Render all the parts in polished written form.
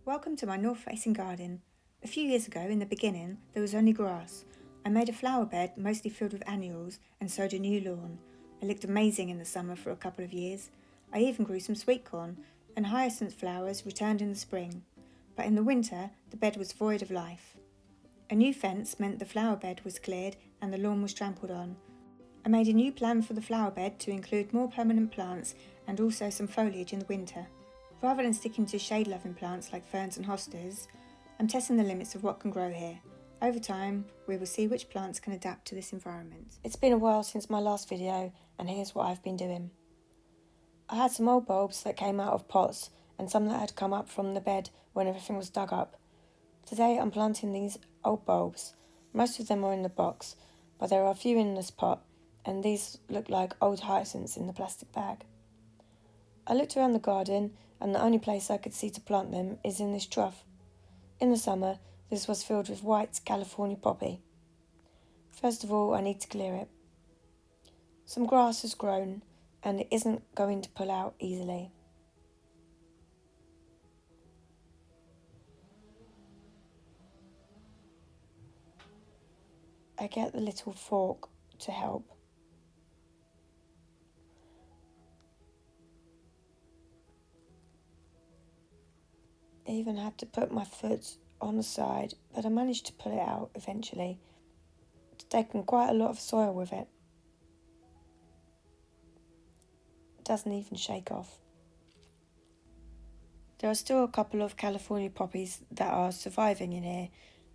Welcome to my north-facing garden. A few years ago, in the beginning, there was only grass. I made a flower bed mostly filled with annuals and sowed a new lawn. It looked amazing in the summer for a couple of years. I even grew some sweet corn, and hyacinth flowers returned in the spring. But in the winter, the bed was void of life. A new fence meant the flower bed was cleared and the lawn was trampled on. I made a new plan for the flower bed to include more permanent plants and also some foliage in the winter. Rather than sticking to shade-loving plants like ferns and hostas, I'm testing the limits of what can grow here. Over time, we will see which plants can adapt to this environment. It's been a while since my last video, and here's what I've been doing. I had some old bulbs that came out of pots and some that had come up from the bed when everything was dug up. Today I'm planting these old bulbs. Most of them are in the box, but there are a few in this pot, and these look like old hyacinths in the plastic bag. I looked around the garden, and the only place I could see to plant them is in this trough. In the summer, this was filled with white California poppy. First of all, I need to clear it. Some grass has grown, and it isn't going to pull out easily. I get the little fork to help. I even had to put my foot on the side, but I managed to pull it out eventually. It's taken quite a lot of soil with it. It doesn't even shake off. There are still a couple of California poppies that are surviving in here.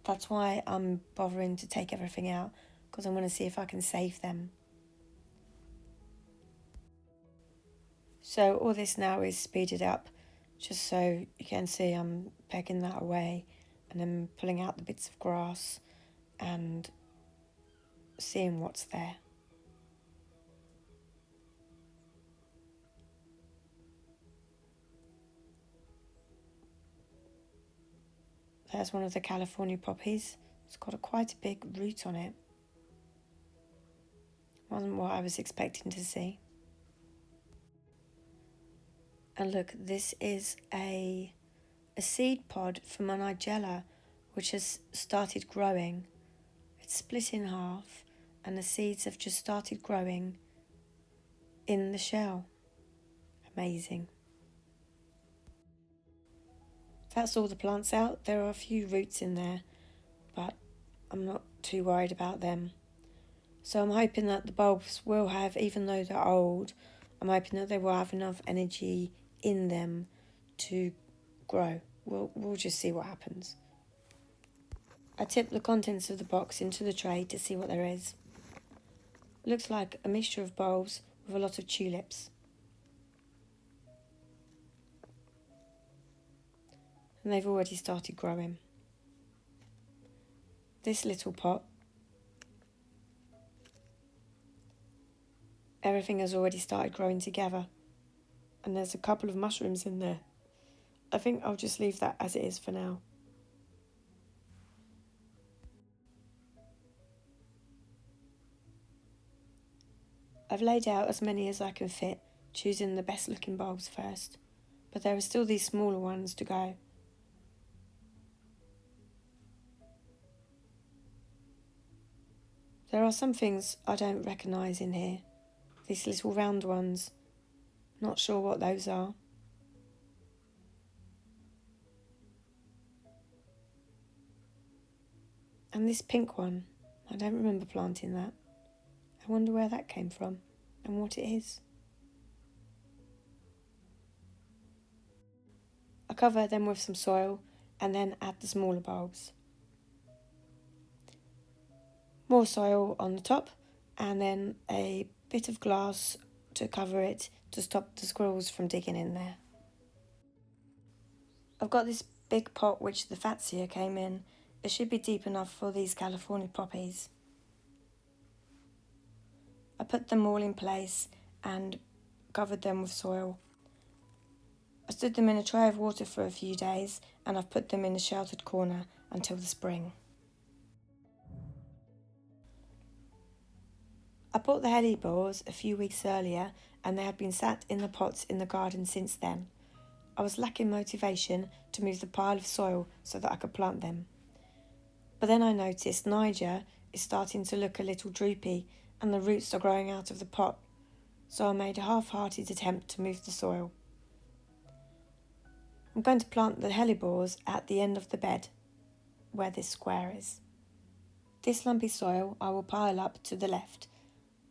That's why I'm bothering to take everything out, because I want to see if I can save them. So all this now is speeded up, just so you can see I'm pegging that away and then pulling out the bits of grass and seeing what's there. There's one of the California poppies. It's got quite a big root on it. Wasn't what I was expecting to see. And look, this is a seed pod from a nigella which has started growing. It's split in half and the seeds have just started growing in the shell. Amazing. That's all the plants out. There are a few roots in there, but I'm not too worried about them. So I'm hoping that the bulbs will have, even though they're old, I'm hoping that they will have enough energy in them to grow. We'll just see what happens. I tipped the contents of the box into the tray to see what there is. Looks like a mixture of bulbs with a lot of tulips. And they've already started growing. This little pot, everything has already started growing together. And there's a couple of mushrooms in there. I think I'll just leave that as it is for now. I've laid out as many as I can fit, choosing the best looking bulbs first. But there are still these smaller ones to go. There are some things I don't recognise in here. These little round ones. Not sure what those are. And this pink one, I don't remember planting that. I wonder where that came from and what it is. I cover them with some soil and then add the smaller bulbs. More soil on the top and then a bit of glass to cover it to stop the squirrels from digging in there. I've got this big pot which the fatsia came in. It should be deep enough for these California poppies. I put them all in place and covered them with soil. I stood them in a tray of water for a few days and I've put them in a sheltered corner until the spring. I bought the hellebores a few weeks earlier and they have been sat in the pots in the garden since then. I was lacking motivation to move the pile of soil so that I could plant them. But then I noticed Niger is starting to look a little droopy and the roots are growing out of the pot, so I made a half-hearted attempt to move the soil. I'm going to plant the hellebores at the end of the bed, where this square is. This lumpy soil I will pile up to the left.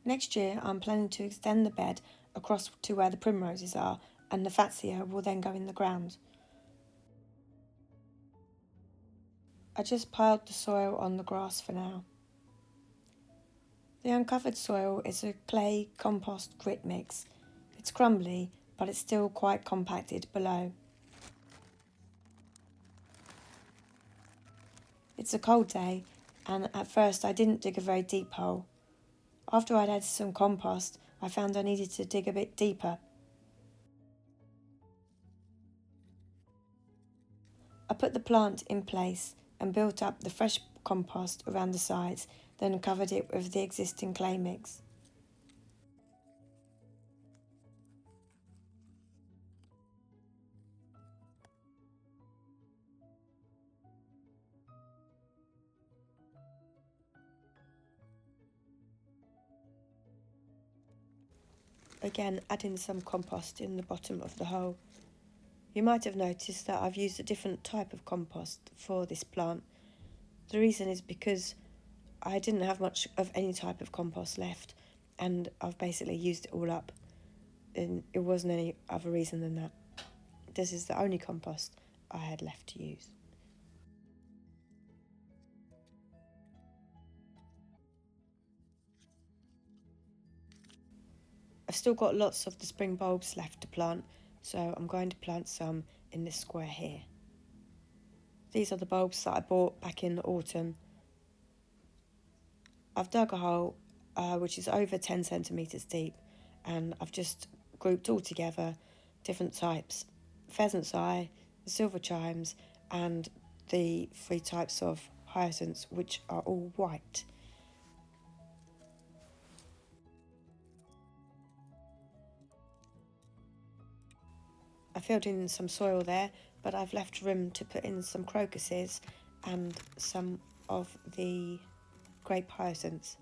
Next year I'm planning to extend the bed across to where the primroses are, and the fatsia will then go in the ground. I just piled the soil on the grass for now. The uncovered soil is a clay compost grit mix. It's crumbly, but it's still quite compacted below. It's a cold day, and at first I didn't dig a very deep hole. After I'd added some compost, I found I needed to dig a bit deeper. I put the plant in place and built up the fresh compost around the sides, then covered it with the existing clay mix. Again, adding some compost in the bottom of the hole. You might have noticed that I've used a different type of compost for this plant. The reason is because I didn't have much of any type of compost left, and I've basically used it all up, and it wasn't any other reason than that. This is the only compost I had left to use. I've still got lots of the spring bulbs left to plant, so I'm going to plant some in this square here. These are the bulbs that I bought back in the autumn. I've dug a hole which is over 10 centimetres deep, and I've just grouped all together different types: pheasant's eye, the silver chimes, and the 3 types of hyacinths, which are all white. I filled in some soil there, but I've left room to put in some crocuses and some of the grape hyacinths.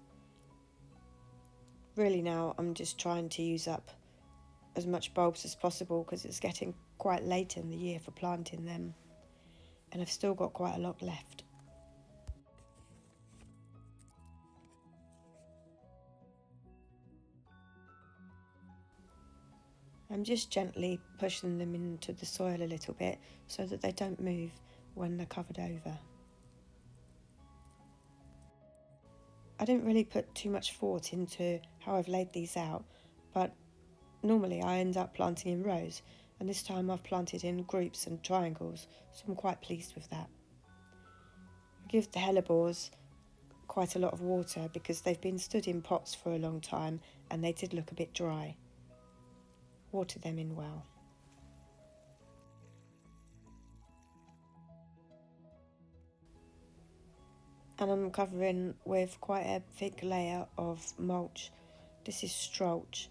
Really now I'm just trying to use up as much bulbs as possible because it's getting quite late in the year for planting them, and I've still got quite a lot left. I'm just gently pushing them into the soil a little bit so that they don't move when they're covered over. I didn't really put too much thought into how I've laid these out, but normally I end up planting in rows, and this time I've planted in groups and triangles, so I'm quite pleased with that. I give the hellebores quite a lot of water because they've been stood in pots for a long time and they did look a bit dry. Water them in well. And I'm covering with quite a thick layer of mulch. This is Strulch,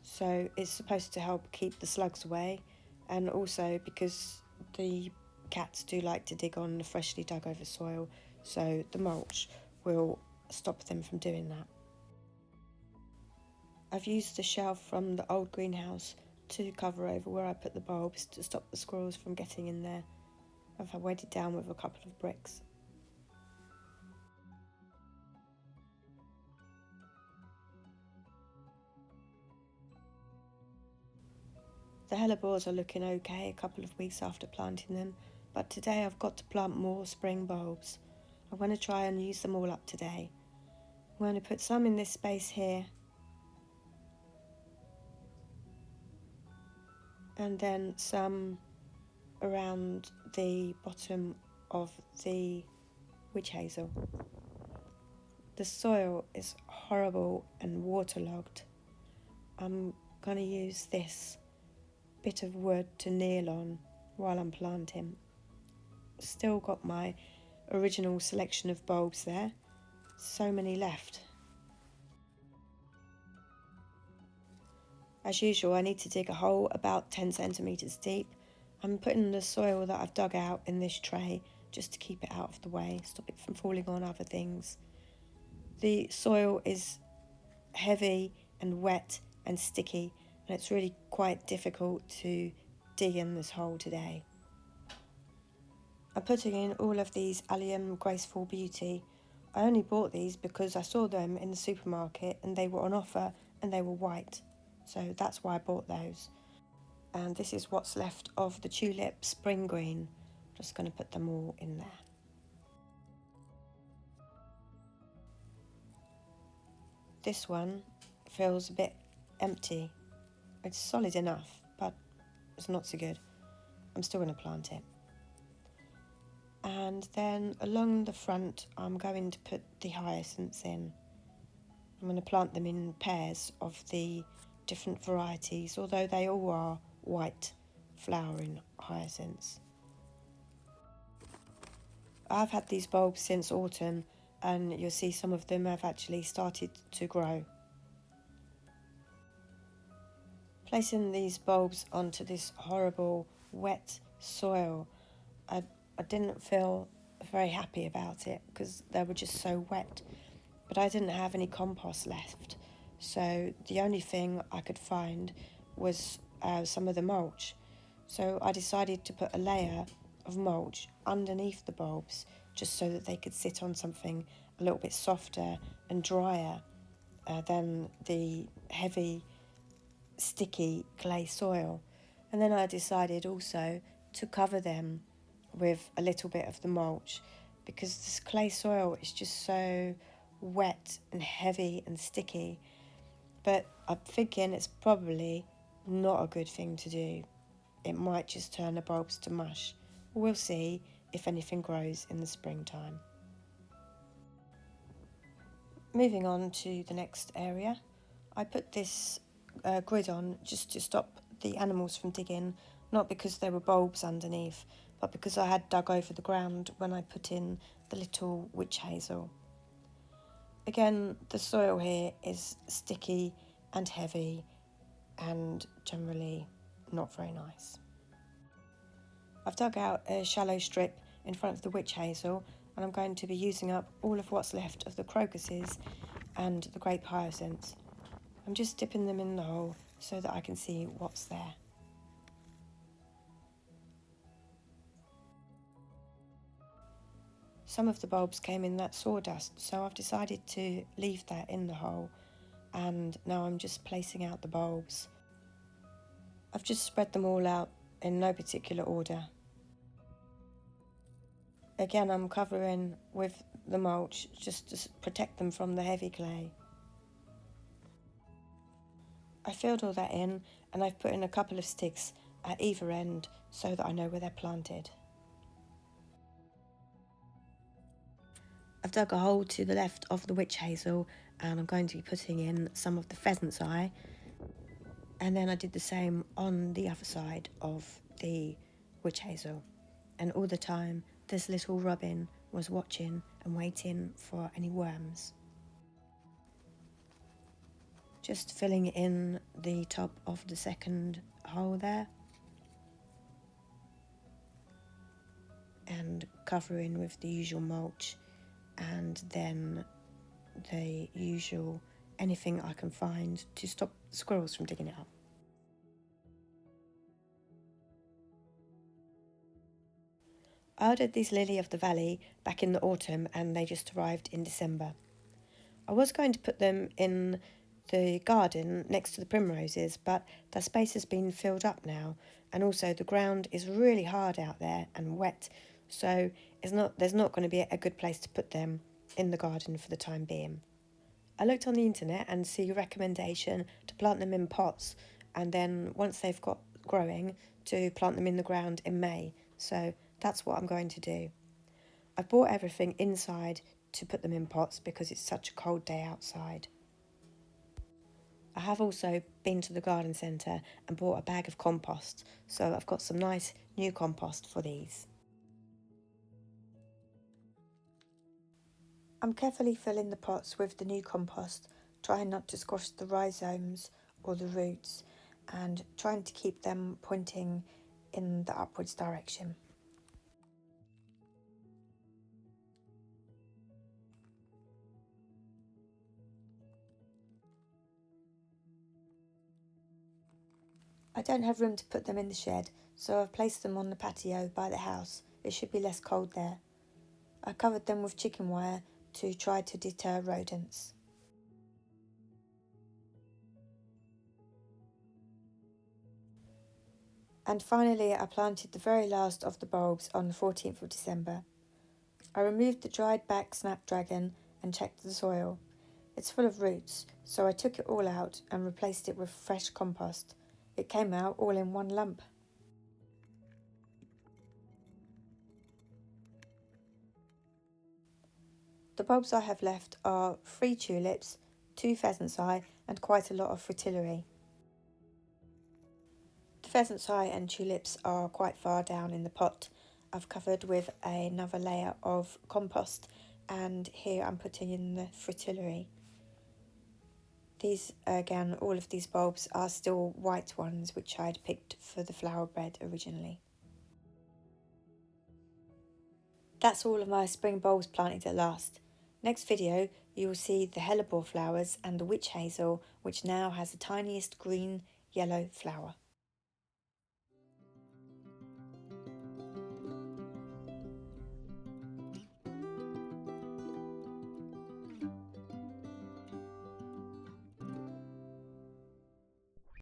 so it's supposed to help keep the slugs away, and also because the cats do like to dig on the freshly dug over soil, so the mulch will stop them from doing that. I've used the shelf from the old greenhouse to cover over where I put the bulbs to stop the squirrels from getting in there. I've weighed it down with a couple of bricks. The hellebores are looking okay a couple of weeks after planting them, but today I've got to plant more spring bulbs. I'm going to try and use them all up today. I'm going to put some in this space here, and then some around the bottom of the witch hazel. The soil is horrible and waterlogged. I'm going to use this bit of wood to kneel on while I'm planting. Still got my original selection of bulbs there. So many left. As usual, I need to dig a hole about 10 centimetres deep. I'm putting the soil that I've dug out in this tray just to keep it out of the way, stop it from falling on other things. The soil is heavy and wet and sticky, and it's really quite difficult to dig in this hole today. I'm putting in all of these Allium Graceful Beauty. I only bought these because I saw them in the supermarket and they were on offer and they were white, so that's why I bought those. And this is what's left of the tulip spring green. Just going to put them all in there. This one feels a bit empty. It's solid enough, but it's not so good. I'm still going to plant it. And then along the front, I'm going to put the hyacinths in. I'm going to plant them in pairs of the different varieties, although they all are white flowering hyacinths. I've had these bulbs since autumn, and you'll see some of them have actually started to grow. Placing these bulbs onto this horrible wet soil, I didn't feel very happy about it because they were just so wet, but I didn't have any compost left, so the only thing I could find was some of the mulch. So I decided to put a layer of mulch underneath the bulbs just so that they could sit on something a little bit softer and drier than the heavy sticky clay soil. And then I decided also to cover them with a little bit of the mulch because this clay soil is just so wet and heavy and sticky. But I'm thinking it's probably not a good thing to do. It might just turn the bulbs to mush. We'll see if anything grows in the springtime. Moving on to the next area, I put this grid on just to stop the animals from digging, not because there were bulbs underneath, but because I had dug over the ground when I put in the little witch hazel. Again, the soil here is sticky and heavy and generally not very nice. I've dug out a shallow strip in front of the witch hazel, and I'm going to be using up all of what's left of the crocuses and the grape hyacinths. I'm just dipping them in the hole so that I can see what's there. Some of the bulbs came in that sawdust, so I've decided to leave that in the hole, and now I'm just placing out the bulbs. I've just spread them all out in no particular order. Again, I'm covering with the mulch just to protect them from the heavy clay. I filled all that in, and I've put in a couple of sticks at either end so that I know where they're planted. I've dug a hole to the left of the witch hazel, and I'm going to be putting in some of the pheasant's eye, and then I did the same on the other side of the witch hazel. And all the time this little robin was watching and waiting for any worms. Just filling in the top of the second hole there and covering with the usual mulch, and then the usual anything I can find to stop squirrels from digging it up. I ordered these lily of the valley back in the autumn, and they just arrived in December. I was going to put them in the garden next to the primroses, but their space has been filled up now, and also the ground is really hard out there and wet, so there's not going to be a good place to put them in the garden for the time being. I looked on the internet and see a recommendation to plant them in pots, and then once they've got growing, to plant them in the ground in May, so that's what I'm going to do. I've bought everything inside to put them in pots because it's such a cold day outside. I have also been to the garden centre and bought a bag of compost, so I've got some nice new compost for these. I'm carefully filling the pots with the new compost, trying not to squash the rhizomes or the roots, and trying to keep them pointing in the upwards direction. I don't have room to put them in the shed, so I've placed them on the patio by the house. It should be less cold there. I covered them with chicken wire to try to deter rodents. And finally, I planted the very last of the bulbs on the 14th of December. I removed the dried back snapdragon and checked the soil. It's full of roots, so I took it all out and replaced it with fresh compost. It came out all in one lump. The bulbs I have left are 3 tulips, 2 pheasant's eye and quite a lot of fritillary. The pheasant's eye and tulips are quite far down in the pot. I've covered with another layer of compost, and here I'm putting in the fritillary. These, again, all of these bulbs are still white ones which I'd picked for the flower bed originally. That's all of my spring bulbs planted at last. Next video you will see the hellebore flowers and the witch hazel, which now has the tiniest green yellow flower.